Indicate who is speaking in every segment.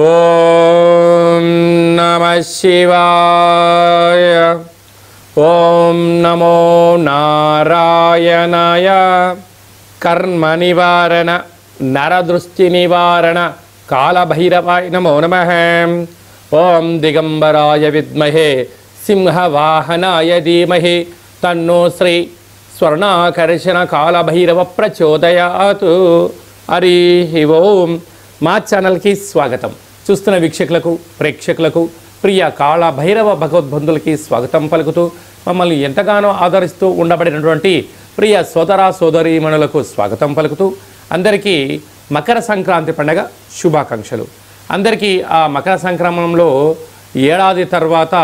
Speaker 1: ఓం నమః శివాయ. ఓం నమో నారాయణాయ. కర్మ నివారణ నరదృష్టి నివారణ కాళభైరవాయ నమో నమః. ఓం దిగంబరాయ విద్మహే సింహవాహనాయ ధీమహి తన్నో శ్రీ స్వర్ణాకర్షణ కాళభైరవ ప్రచోదయాత్. హరి ఓం. మా ఛానల్కి స్వాగతం. చూస్తున్న వీక్షకులకు ప్రేక్షకులకు ప్రియ కాళభైరవ భగవద్బంధులకి స్వాగతం పలుకుతూ మమ్మల్ని ఎంతగానో ఆదరిస్తూ ఉండబడినటువంటి ప్రియ సోదర సోదరీమణులకు స్వాగతం పలుకుతూ అందరికీ మకర సంక్రాంతి పండుగ శుభాకాంక్షలు. అందరికీ ఆ మకర సంక్రమణంలో ఏడాది తర్వాత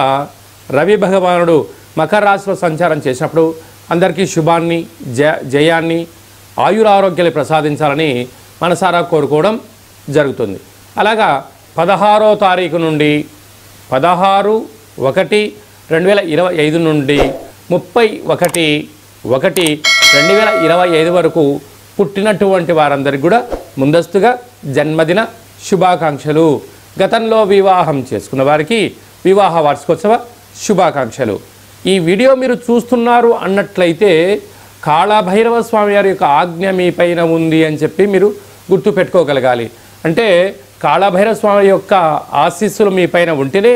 Speaker 1: రవి భగవానుడు మకర రాశిలో సంచారం చేసినప్పుడు అందరికీ శుభాన్ని జయాన్ని ఆయురారోగ్యాలు ప్రసాదించాలని మనసారా కోరుకోవడం జరుగుతుంది. అలాగా 16వ తారీఖు నుండి 16/1/2025 నుండి 31/1/2025 వరకు పుట్టినటువంటి వారందరికీ కూడా ముందస్తుగా జన్మదిన శుభాకాంక్షలు. గతంలో వివాహం చేసుకున్న వారికి వివాహ వార్షికోత్సవ శుభాకాంక్షలు. ఈ వీడియో మీరు చూస్తున్నారు అన్నట్లయితే కాళభైరవ స్వామి వారి యొక్క ఆజ్ఞ మీ పైన ఉంది అని చెప్పి మీరు గుర్తు పెట్టుకోగలగాలి. అంటే కాళభైరవ స్వామి యొక్క ఆశీస్సులు మీ పైన ఉంటేనే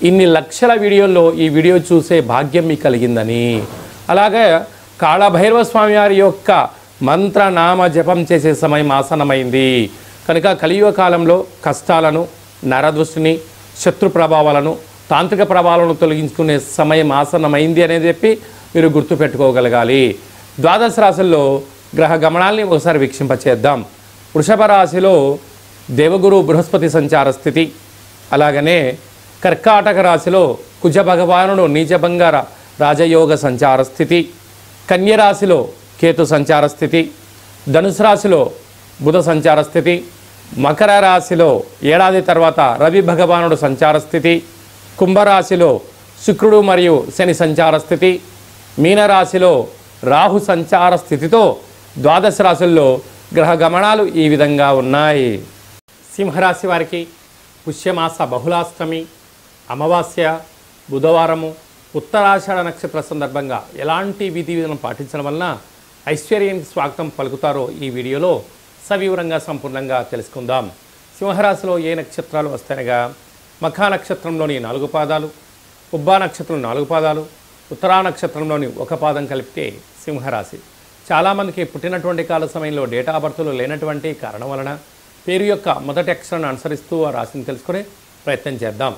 Speaker 1: ఇన్ని లక్షల వీడియోల్లో ఈ వీడియో చూసే భాగ్యం మీకు కలిగిందని. అలాగే కాళభైరవ స్వామి వారి యొక్క మంత్రనామ జపం చేసే సమయం ఆసన్నమైంది కనుక కలియుగ కాలంలో కష్టాలను నరదృష్టిని శత్రు ప్రభావాలను తాంత్రిక ప్రభావాలను తొలగించుకునే సమయం ఆసన్నమైంది అనేది చెప్పి మీరు గుర్తుపెట్టుకోగలగాలి. ద్వాదశ రాశుల్లో గ్రహ గమనాల్ని ఒకసారి వీక్షింపచేద్దాం. వృషభ రాశిలో దేవగురు బృహస్పతి సంచార స్థితి, అలాగనే కర్కాటక రాశిలో కుజ భగవానుడు నీచభంగ రాజయోగ సంచార స్థితి, కన్యరాశిలో కేతు సంచార స్థితి, ధనుసు రాశిలో బుధ సంచార స్థితి, మకర రాశిలో ఏడాది తర్వాత రవి భగవానుడు సంచార స్థితి, కుంభరాశిలో శుక్రుడు మరియు శని సంచార స్థితి, మీనరాశిలో రాహు సంచార స్థితితో ద్వాదశ రాశుల్లో గ్రహ గమనాలు ఈ విధంగా ఉన్నాయి. సింహరాశి వారికి పుష్యమాస బహుళాష్టమి, అమావాస్య, బుధవారము, ఉత్తరాషాఢ నక్షత్ర సందర్భంగా ఎలాంటి విధి విధానం పాటించడం వలన ఐశ్వర్యానికి స్వాగతం పలుకుతారో ఈ వీడియోలో సవివరంగా సంపూర్ణంగా తెలుసుకుందాం. సింహరాశిలో ఏ నక్షత్రాలు వస్తాయనగా మఖా నక్షత్రంలోని 4 పాదాలు, ఉబ్బా నక్షత్రం 4 పాదాలు, ఉత్తరా నక్షత్రంలోని 1 పాదం కలిపితే సింహరాశి. చాలామందికి పుట్టినటువంటి కాల సమయంలో డేటా ఆఫ్ బర్త్లు లేనటువంటి కారణం వలన పేరు యొక్క మొదటి అక్షరాన్ని అనుసరిస్తూ ఆ రాశిని తెలుసుకునే ప్రయత్నం చేద్దాం.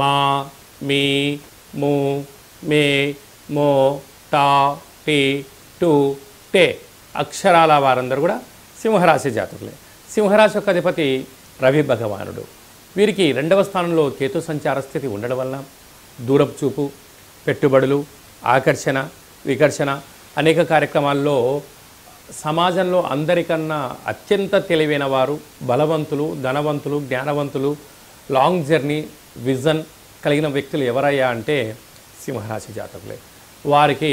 Speaker 1: మా, మీ, ము, మే, మో, టా, టీ, టు, టే అక్షరాల వారందరూ కూడా సింహరాశి జాతకులే. సింహరాశి యొక్క అధిపతి రవి భగవానుడు. వీరికి 2వ స్థానంలో కేతు సంచార స్థితి ఉండడం వలన దూరపు చూపు, పెట్టుబడులు, ఆకర్షణ, వికర్షణ అనేక కార్యక్రమాల్లో సమాజంలో అందరికన్నా అత్యంత తెలివైన వారు, బలవంతులు, ధనవంతులు, జ్ఞానవంతులు, లాంగ్ జర్నీ విజన్ కలిగిన వ్యక్తులు ఎవరయ్యా అంటే సింహరాశి జాతకులే. వారికి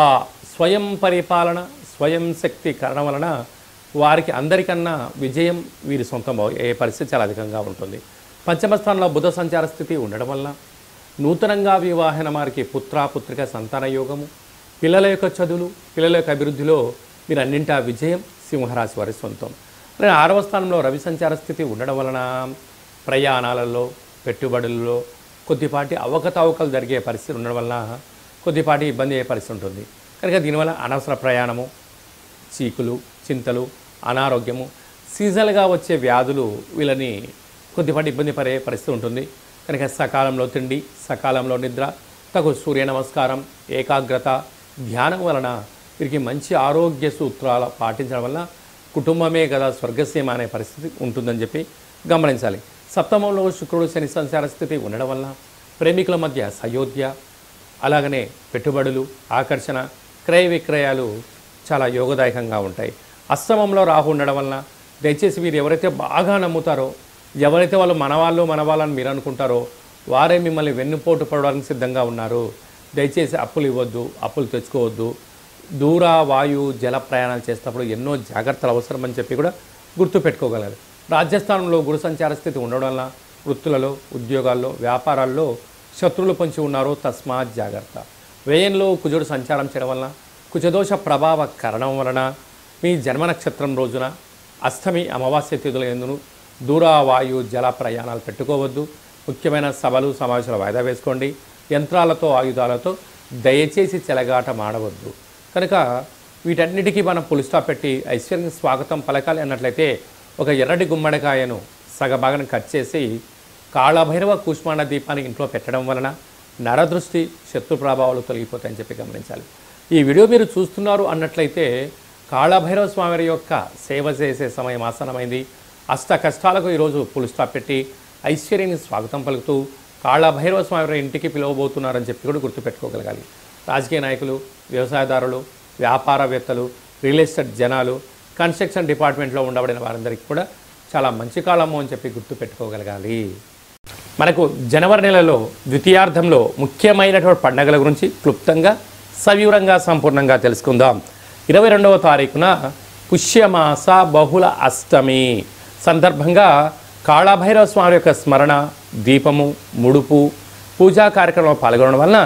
Speaker 1: ఆ స్వయం పరిపాలన, స్వయం శక్తి కారణం వలన వారికి అందరికన్నా విజయం వీరి సొంతం అయ్యే పరిస్థితి చాలా అధికంగా ఉంటుంది. పంచమ స్థానంలో బుధ సంచార స్థితి ఉండడం వల్ల నూతనంగా వివాహన వారికి పుత్రిక సంతాన యోగము, పిల్లల యొక్క చదువులు, పిల్లల యొక్క అభివృద్ధిలో మీరు అన్నింటా విజయం సింహరాశి వారి సొంతం. అలాగే 6వ స్థానంలో రవి సంచార స్థితి ఉండడం వలన ప్రయాణాలలో, పెట్టుబడులలో కొద్దిపాటి అవకతవకలు జరిగే పరిస్థితి ఉండడం వలన కొద్దిపాటి ఇబ్బంది అయ్యే పరిస్థితి ఉంటుంది. కనుక దీనివల్ల అనవసర ప్రయాణము, చీకులు, చింతలు, అనారోగ్యము, సీజనల్గా వచ్చే వ్యాధులు వీళ్ళని కొద్దిపాటి ఇబ్బంది పడే పరిస్థితి ఉంటుంది. కనుక సకాలంలో తిండి, సకాలంలో నిద్ర, తగు సూర్య నమస్కారం, ఏకాగ్రత, ధ్యానం వలన వీరికి మంచి ఆరోగ్య సూత్రాలు పాటించడం వల్ల కుటుంబమే కదా స్వర్గసీమ అనే పరిస్థితి ఉంటుందని చెప్పి గమనించాలి. సప్తమంలో శుక్రుడు శని సంచార స్థితి ఉండడం వల్ల ప్రేమికుల మధ్య సయోధ్య, అలాగనే పెట్టుబడులు, ఆకర్షణ, క్రయ విక్రయాలు చాలా యోగదాయకంగా ఉంటాయి. అష్టమంలో రాహు ఉండడం వలన దయచేసి వీరు ఎవరైతే బాగా నమ్ముతారో, ఎవరైతే వాళ్ళు మనవాళ్ళని మీరు అనుకుంటారో వారే మిమ్మల్ని వెన్నుపోటు పడడానికి సిద్ధంగా ఉన్నారు. దయచేసి అప్పులు ఇవ్వద్దు, అప్పులు తెచ్చుకోవద్దు. దూర వాయు జల ప్రయాణాలు చేసేటప్పుడు ఎన్నో జాగ్రత్తలు అవసరం అని చెప్పి కూడా గుర్తుపెట్టుకోగలరు. రాజ్యస్థానంలో గురు సంచార స్థితి ఉండడం వల్ల వృత్తులలో, ఉద్యోగాల్లో, వ్యాపారాల్లో శత్రువులు పొంచి ఉన్నారో తస్మాత్ జాగ్రత్త. వ్యయంలో కుజుడు సంచారం చేయడం వలన, కుజదోష ప్రభావ కారణం వలన మీ జన్మ నక్షత్రం రోజున అష్టమి అమావాస్య తిథుల యందును దూర వాయు జల ప్రయాణాలు పెట్టుకోవద్దు. ముఖ్యమైన సభలు సమావేశాలు వాయిదా వేసుకోండి. యంత్రాలతో ఆయుధాలతో దయచేసి చెలగాట మాడవద్దు. కనుక వీటన్నిటికీ మనం పులి స్టాప్ పెట్టి ఐశ్వర్యం స్వాగతం పలకాలి అన్నట్లయితే ఒక ఎర్రటి గుమ్మడికాయను సగభాగం కట్ చేసి కాళభైరవ కూష్మాండ దీపాన్ని ఇంట్లో పెట్టడం వలన నరదృష్టి, శత్రు ప్రభావాలు తొలగిపోతాయని చెప్పి గమనించాలి. ఈ వీడియో మీరు చూస్తున్నారు అన్నట్లయితే కాళభైరవ స్వామి యొక్క సేవ చేసే సమయం ఆసనమైంది. అష్ట కష్టాలకు ఈరోజు పులి స్టాప్ పెట్టి ఐశ్వర్యాన్ని స్వాగతం పలుకుతూ కాళభైరవ స్వామి ఇంటికి పిలవబోతున్నారని చెప్పి కూడా గుర్తుపెట్టుకోగలగాలి. రాజకీయ నాయకులు, వ్యవసాయదారులు, వ్యాపారవేత్తలు, రియల్ ఎస్టేట్ జనాలు, కన్స్ట్రక్షన్ డిపార్ట్మెంట్లో ఉండబడిన వారందరికీ కూడా చాలా మంచి కాలము అని చెప్పి గుర్తుపెట్టుకోగలగాలి. మనకు జనవరి నెలలో ద్వితీయార్థంలో ముఖ్యమైనటువంటి పండుగల గురించి క్లుప్తంగా సవివరంగా సంపూర్ణంగా తెలుసుకుందాం. 22వ తారీఖున పుష్యమాస బహుళ అష్టమి సందర్భంగా కాళభైరవ స్వామి యొక్క స్మరణ, దీపము, ముడుపు, పూజా కార్యక్రమంలో పాల్గొనడం వలన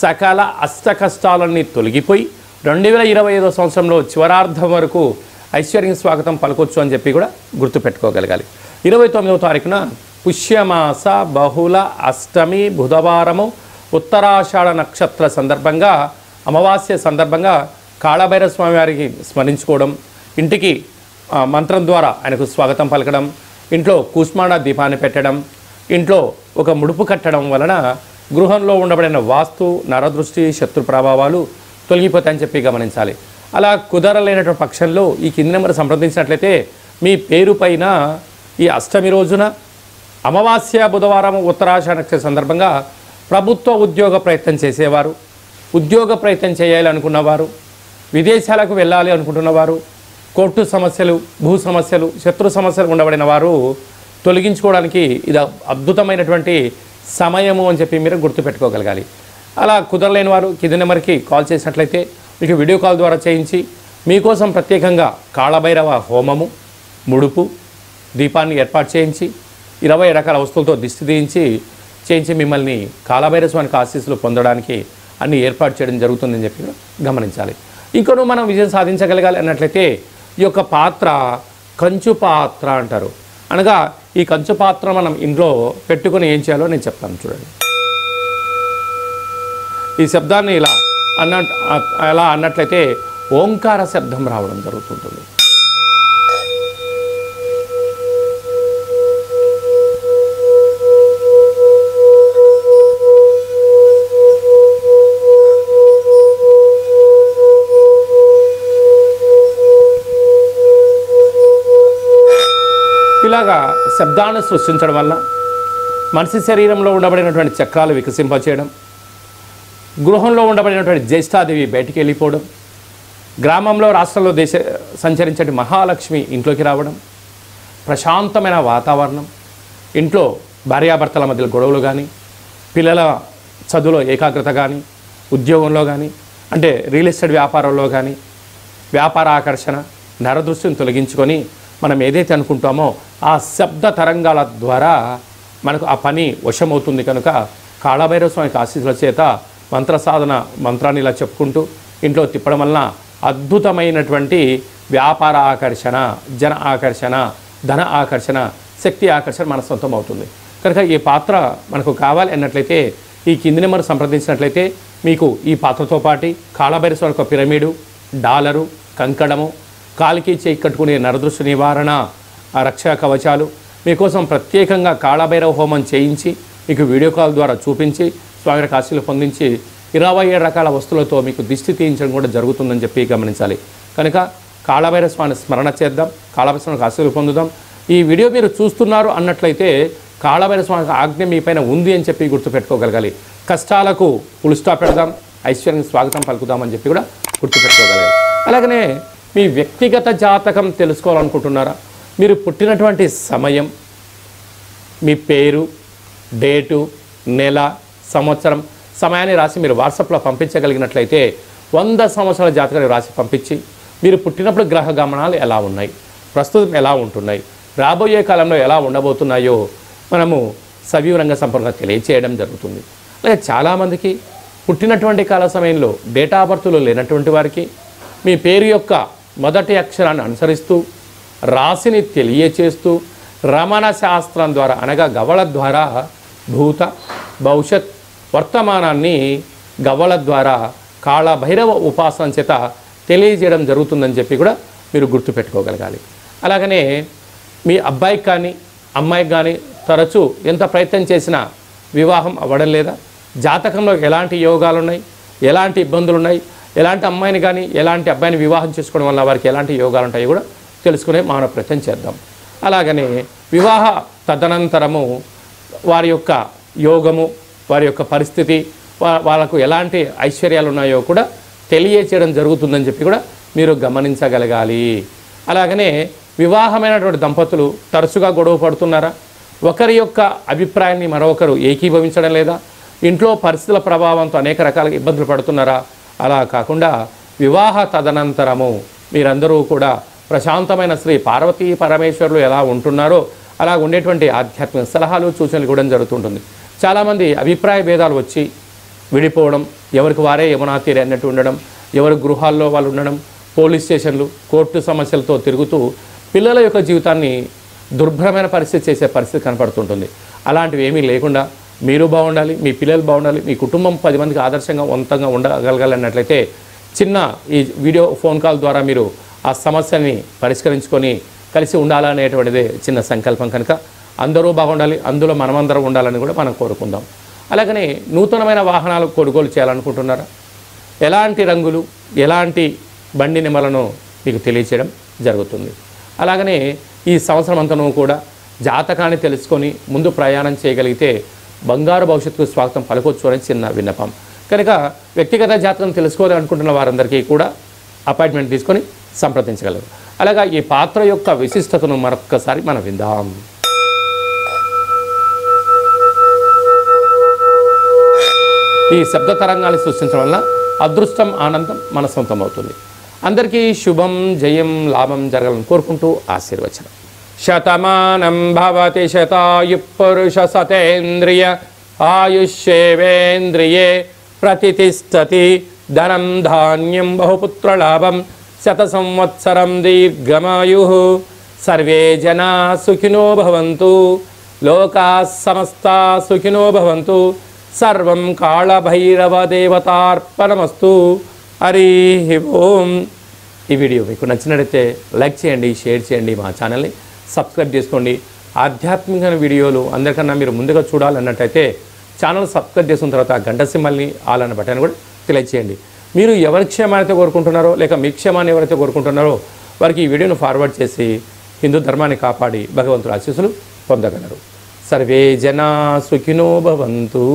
Speaker 1: సకల అష్ట కష్టాలన్నీ తొలగిపోయి 2025వ సంవత్సరంలో చివరార్థం వరకు ఐశ్వర్యం స్వాగతం పలకొచ్చు అని చెప్పి కూడా గుర్తుపెట్టుకోగలగాలి. 29వ తారీఖున పుష్యమాస బహుళ అష్టమి బుధవారము ఉత్తరాషాఢ నక్షత్ర సందర్భంగా అమావాస్య సందర్భంగా కాళభైరవ స్వామి వారికి స్మరించుకోవడం, ఇంటికి మంత్రం ద్వారా ఆయనకు స్వాగతం పలకడం, ఇంట్లో కూష్మాండ దీపాన్ని పెట్టడం, ఇంట్లో ఒక ముడుపు కట్టడం వలన గృహంలో ఉండబడిన వాస్తు, నరదృష్టి, శత్రు ప్రభావాలు తొలగిపోతాయని చెప్పి గమనించాలి. అలా కుదరలేనటువంటి పక్షంలో ఈ కింది నెంబర్ సంప్రదించినట్లయితే మీ పేరు పైన ఈ అష్టమి రోజున అమావాస్య బుధవారం ఉత్తరాషాఢ నక్షత్ర సందర్భంగా ప్రభుత్వ ఉద్యోగ ప్రయత్నం చేసేవారు, ఉద్యోగ ప్రయత్నం చేయాలనుకున్నవారు, విదేశాలకు వెళ్ళాలి అనుకుంటున్నవారు, కోర్టు సమస్యలు, భూ సమస్యలు, శత్రు సమస్యలు ఉండబడిన వారు తొలగించుకోవడానికి ఇది అద్భుతమైనటువంటి సమయము అని చెప్పి మీరు గుర్తుపెట్టుకోగలగాలి. అలా కుదరలేని వారు కింది నెంబర్కి కాల్ చేసినట్లయితే మీకు వీడియో కాల్ ద్వారా చేయించి మీకోసం ప్రత్యేకంగా కాళభైరవ హోమము, ముడుపు, దీపాన్ని ఏర్పాటు చేయించి 20 రకాల వస్తువులతో దిష్టి చేయించి మిమ్మల్ని కాళభైరవ స్వామికి ఆశీస్సులు పొందడానికి అన్ని ఏర్పాటు చేయడం జరుగుతుందని చెప్పి గమనించాలి. ఇంకొను మనం విజయం సాధించగలగాలి అన్నట్లయితే ఈ యొక్క పాత్ర కంచు పాత్ర అంటారు. అనగా ఈ కంచు పాత్ర మనం ఇంట్లో పెట్టుకొని ఏం చేయాలో నేను చెప్తాను చూడండి. ఈ శబ్దాన్ని ఇలా అన్నట్లయితే ఓంకార శబ్దం రావడం జరుగుతుంటుంది. ఇలాగా శబ్దాన్ని సృష్టించడం వల్ల మనిషి శరీరంలో ఉండబడినటువంటి చక్రాలు వికసింపచేయడం, గృహంలో ఉండబడినటువంటి జ్యేష్ఠాదేవి బయటికి వెళ్ళిపోవడం, గ్రామంలో, రాష్ట్రంలో సంచరించే మహాలక్ష్మి ఇంట్లోకి రావడం, ప్రశాంతమైన వాతావరణం, ఇంట్లో భార్యాభర్తల మధ్య గొడవలు కానీ, పిల్లల చదువులో ఏకాగ్రత కానీ, ఉద్యోగంలో కానీ, అంటే రియల్ ఎస్టేట్ వ్యాపారంలో కానీ వ్యాపార ఆకర్షణ, నరదృష్టిని తొలగించుకొని మనం ఏదైతే అనుకుంటామో ఆ శబ్ద తరంగాల ద్వారా మనకు ఆ పని వశమవుతుంది. కనుక కాళభైరవ స్వామికి ఆశీస్సుల చేత మంత్ర సాధన మంత్రాన్ని ఇలా చెప్పుకుంటూ ఇంట్లో తిప్పడం వలన అద్భుతమైనటువంటి వ్యాపార ఆకర్షణ, జన ఆకర్షణ, ధన ఆకర్షణ, శక్తి ఆకర్షణ మన సొంతం అవుతుంది. కనుక ఈ పాత్ర మనకు కావాలి అన్నట్లయితే ఈ కింది నెంబర్ సంప్రదించినట్లయితే మీకు ఈ పాత్రతో పాటు కాళభైరవ స్వామి యొక్క పిరమిడు, డాలరు, కంకణము, కాలికి చేయి కట్టుకునే నరదృష్టి నివారణ, రక్షా కవచాలు మీకోసం ప్రత్యేకంగా కాళభైరవ హోమం చేయించి మీకు వీడియో కాల్ ద్వారా చూపించి స్వామి ఆశీస్సులు పొందించి 27 రకాల వస్తువులతో మీకు దిష్టి తీయించడం కూడా జరుగుతుందని చెప్పి గమనించాలి. కనుక కాళభైరవ స్వామిని స్మరణ చేద్దాం, కాళభైరవ స్వామికి ఆశీస్సులు పొందుదాం. ఈ వీడియో మీరు చూస్తున్నారు అన్నట్లయితే కాళభైరవ స్వామికి ఆజ్ఞ మీ పైన ఉంది అని చెప్పి గుర్తుపెట్టుకోగలగాలి. కష్టాలకు ఫుల్ స్టాప్ పెడదాం, ఐశ్వర్యం స్వాగతం పలుకుదామని చెప్పి కూడా గుర్తుపెట్టుకోగలగాలి. అలాగనే మీ వ్యక్తిగత జాతకం తెలుసుకోవాలనుకుంటున్నారా? మీరు పుట్టినటువంటి సమయం, మీ పేరు, డేటు, నెల, సంవత్సరం, సమయాన్ని రాసి మీరు వాట్సాప్లో పంపించగలిగినట్లయితే 100 సంవత్సరాల జాతకాన్ని రాసి పంపించి మీరు పుట్టినప్పుడు గ్రహ గమనాలు ఎలా ఉన్నాయి, ప్రస్తుతం ఎలా ఉంటున్నాయి, రాబోయే కాలంలో ఎలా ఉండబోతున్నాయో మనము సవివరంగా సంపూర్ణంగా తెలియచేయడం జరుగుతుంది. అలాగే చాలామందికి పుట్టినటువంటి కాల సమయంలో డేటా ఆఫ్ బర్త్లో లేనటువంటి వారికి మీ పేరు యొక్క మొదటి అక్షరాన్ని అనుసరిస్తూ రాశిని తెలియచేస్తూ రమణ శాస్త్రం ద్వారా అనగా గవ్వల ద్వారా భూత భవిష్యత్ వర్తమానాన్ని గవ్వల ద్వారా కాళభైరవ ఉపాసన చేత తెలియజేయడం జరుగుతుందని చెప్పి కూడా మీరు గుర్తుపెట్టుకోగలగాలి. అలాగనే మీ అబ్బాయికి కానీ అమ్మాయికి కానీ తరచూ ఎంత ప్రయత్నం చేసినా వివాహం అవ్వడం లేదా, జాతకంలో ఎలాంటి యోగాలు ఉన్నాయి, ఎలాంటి ఇబ్బందులు ఉన్నాయి, ఎలాంటి అమ్మాయిని కానీ ఎలాంటి అబ్బాయిని వివాహం చేసుకోవడం వల్ల వారికి ఎలాంటి యోగాలు ఉంటాయో కూడా తెలుసుకునే మనం ప్రయత్నం చేద్దాం. అలాగనే వివాహ తదనంతరము వారి యొక్క యోగము, వారి యొక్క పరిస్థితి, వాళ్ళకు ఎలాంటి ఐశ్వర్యాలు ఉన్నాయో కూడా తెలియచేయడం జరుగుతుందని చెప్పి కూడా మీరు గమనించగలగాలి. అలాగనే వివాహమైనటువంటి దంపతులు తరచుగా గొడవ పడుతున్నారా, ఒకరి యొక్క అభిప్రాయాన్ని మరొకరు ఏకీభవించడం లేదా, ఇంట్లో పరిస్థితుల ప్రభావంతో అనేక రకాల ఇబ్బందులు పడుతున్నారా, అలా కాకుండా వివాహ తదనంతరము మీరందరూ కూడా ప్రశాంతమైన శ్రీ పార్వతీ పరమేశ్వరులు ఎలా ఉంటున్నారో అలా ఉండేటువంటి ఆధ్యాత్మిక సలహాలు సూచనలు కూడా జరుగుతుంటుంది. చాలామంది అభిప్రాయ భేదాలు వచ్చి విడిపోవడం, ఎవరికి వారే యమునా తీరే అన్నట్టు ఉండడం, ఎవరి గృహాల్లో వాళ్ళు ఉండడం, పోలీస్ స్టేషన్లు కోర్టు సమస్యలతో తిరుగుతూ పిల్లల యొక్క జీవితాన్ని దుర్భరమైన పరిస్థితి చేసే పరిస్థితి కనపడుతుంటుంది. అలాంటివి ఏమీ లేకుండా మీరు బాగుండాలి, మీ పిల్లలు బాగుండాలి, మీ కుటుంబం 10 మందికి ఆదర్శంగా వంతంగా ఉండగలగాలన్నట్లయితే చిన్న ఈ వీడియో ఫోన్ కాల్ ద్వారా మీరు ఆ సమస్యని పరిష్కరించుకొని కలిసి ఉండాలనేటువంటిదే చిన్న సంకల్పం. కనుక అందరూ బాగుండాలి, అందులో మనమందరం ఉండాలని కూడా మనం కోరుకుందాం. అలాగనే నూతనమైన వాహనాలు కొనుగోలు చేయాలనుకుంటున్నారా, ఎలాంటి రంగులు ఎలాంటి బండి నెంబర్లను మీకు తెలియచేయడం జరుగుతుంది. అలాగనే ఈ సంవత్సరం అంతను కూడా జాతకాన్ని తెలుసుకొని ముందు ప్రయాణం చేయగలిగితే బంగారు భవిష్యత్తుకు స్వాగతం పలకొచ్చు అని చిన్న విన్నపం. కనుక వ్యక్తిగత జాతకం తెలుసుకోవాలనుకుంటున్న వారందరికీ కూడా అపాయింట్మెంట్ తీసుకొని సంప్రదించగలరు. అలాగా ఈ పాత్ర యొక్క విశిష్టతను మరొక్కసారి మనం విందాం. ఈ శబ్ద తరంగాలు సృష్టించడం వల్ల అదృష్టం ఆనందం మన సొంతం అవుతుంది. అందరికీ శుభం జయం లాభం జరగాలని కోరుకుంటూ ఆశీర్వచనం. శతమానం భవతి శతాయు పురుష సతేంద్రియ ఆయుష్యేవేంద్రియే ప్రతిష్టతి ధనం ధాన్యం బహుపుత్రలాభం శత సంవత్సరం దీర్ఘమాయు. సర్వే జనా సుఖినో భవంతు, లోకా సమస్తా సుఖినో భవంతు. సర్వం కాళభైరవ దేవతార్పణమస్తు. హరి ఓం. ఈ వీడియో మీకు నచ్చినట్లయితే లైక్ చేయండి, షేర్ చేయండి, మా ఛానల్ని సబ్స్క్రైబ్ చేసుకోండి. ఆధ్యాత్మికమైన వీడియోలు అందరికన్నా మీరు ముందుగా చూడాలన్నట్టయితే ఛానల్ సబ్స్క్రైబ్ చేసిన తర్వాత గంట సింబల్ని ఆల్ అన్న బటన్ కూడా తెలియచేయండి. మీరు ఎవరి క్షేమాన్ని కోరుకుంటున్నారో లేక మీ క్షేమాన్ని ఎవరైతే కోరుకుంటున్నారో వారికి ఈ వీడియోను ఫార్వర్డ్ చేసి హిందూ ధర్మాన్ని కాపాడి భగవంతుడి ఆశీస్సులు పొందగలరు. సర్వే జనా సుఖినో భవంతు.